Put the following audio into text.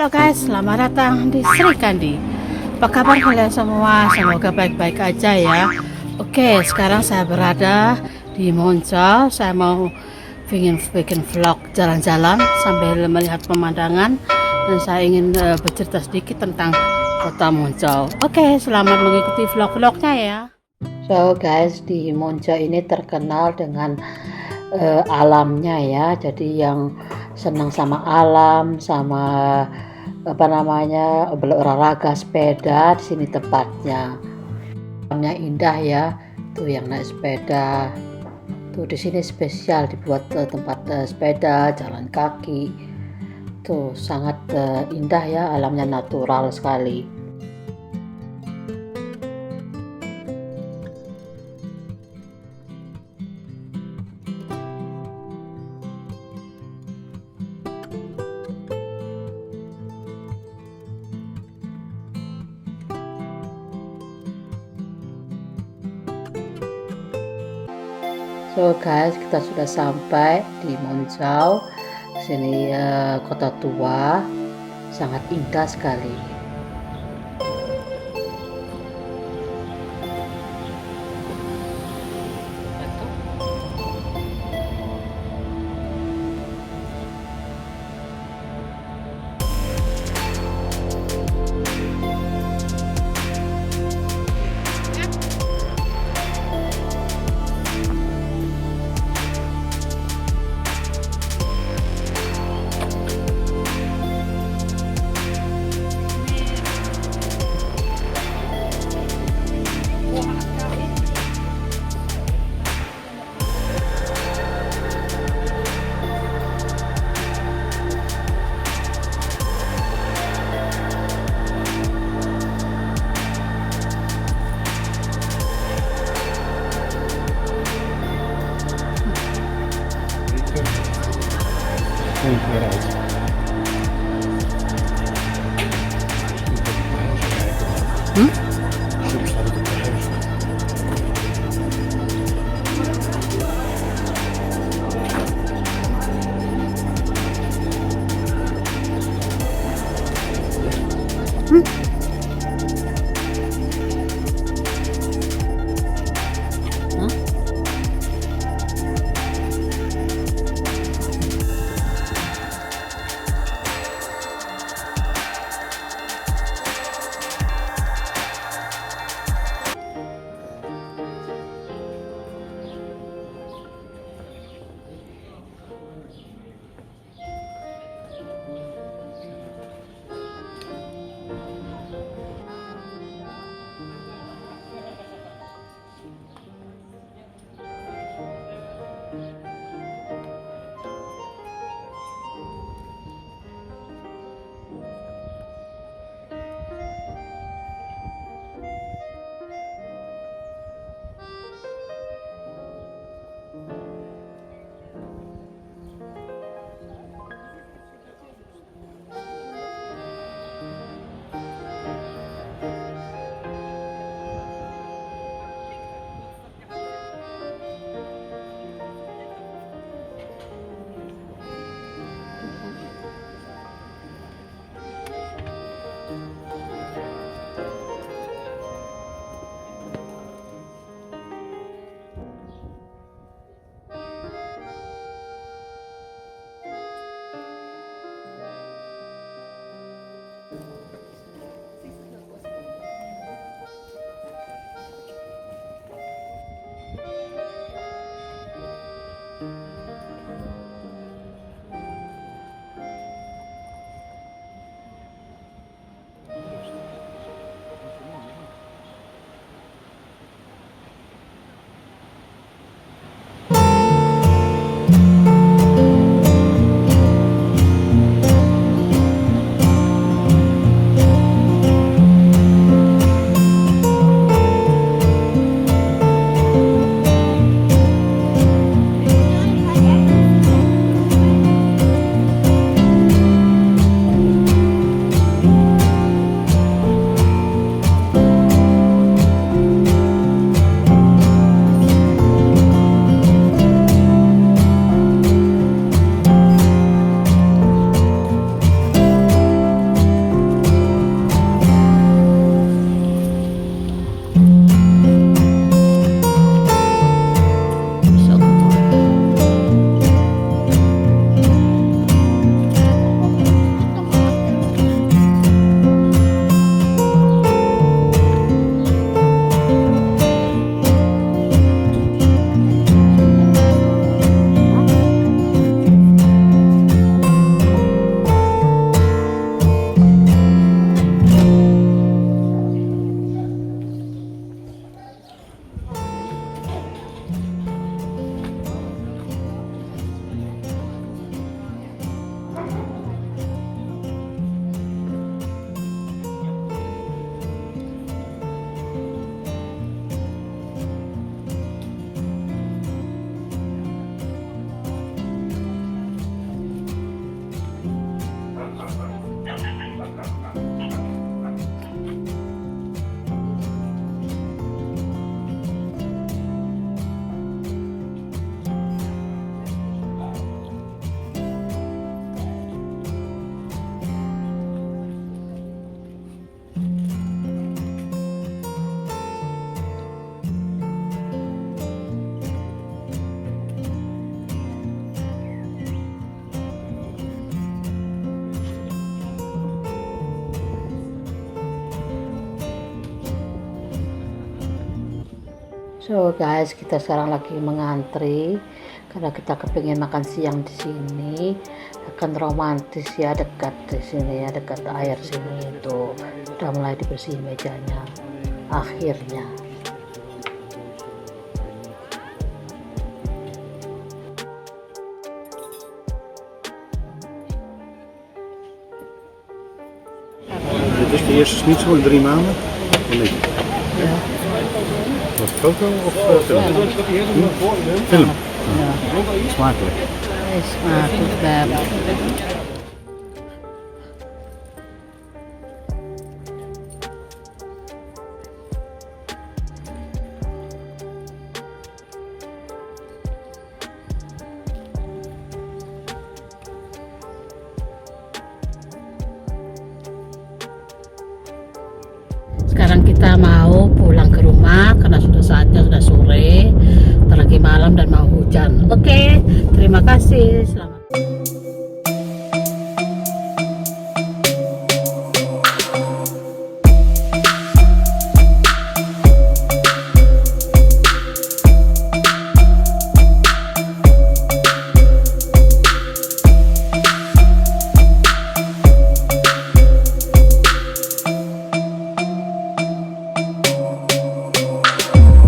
Halo guys, selamat datang di Srikandi. Apa kabar kalian semua? Semoga baik-baik aja ya. Oke, sekarang saya berada di MONSCHAU. Saya mau bikin vlog jalan-jalan sambil melihat pemandangan, dan saya ingin bercerita sedikit tentang kota MONSCHAU. Oke, selamat mengikuti vlog-vlognya ya. So guys, di MONSCHAU ini terkenal dengan alamnya ya. Jadi yang senang sama alam, sama berolahraga sepeda, di sini tempatnya. Alamnya indah ya, tuh yang naik sepeda. Tuh di sini spesial dibuat tempat sepeda, jalan kaki. Tuh sangat indah ya, alamnya natural sekali. So guys, kita sudah sampai di MONSCHAU. Sini kota tua, sangat indah sekali. So guys, kita sekarang lagi mengantri karena kita kepingin makan siang di sini. Akan romantis ya, dekat di sini ya, dekat air sini. Itu udah mulai dibersihin mejanya akhirnya. Dit is de eerste schnitzel in 3 maanden? Of niet? Ya. Wat foto of film? Film. Ya. Smakelijk. Smakelijk banget. Sekarang kita mau pulang ke rumah karena sudah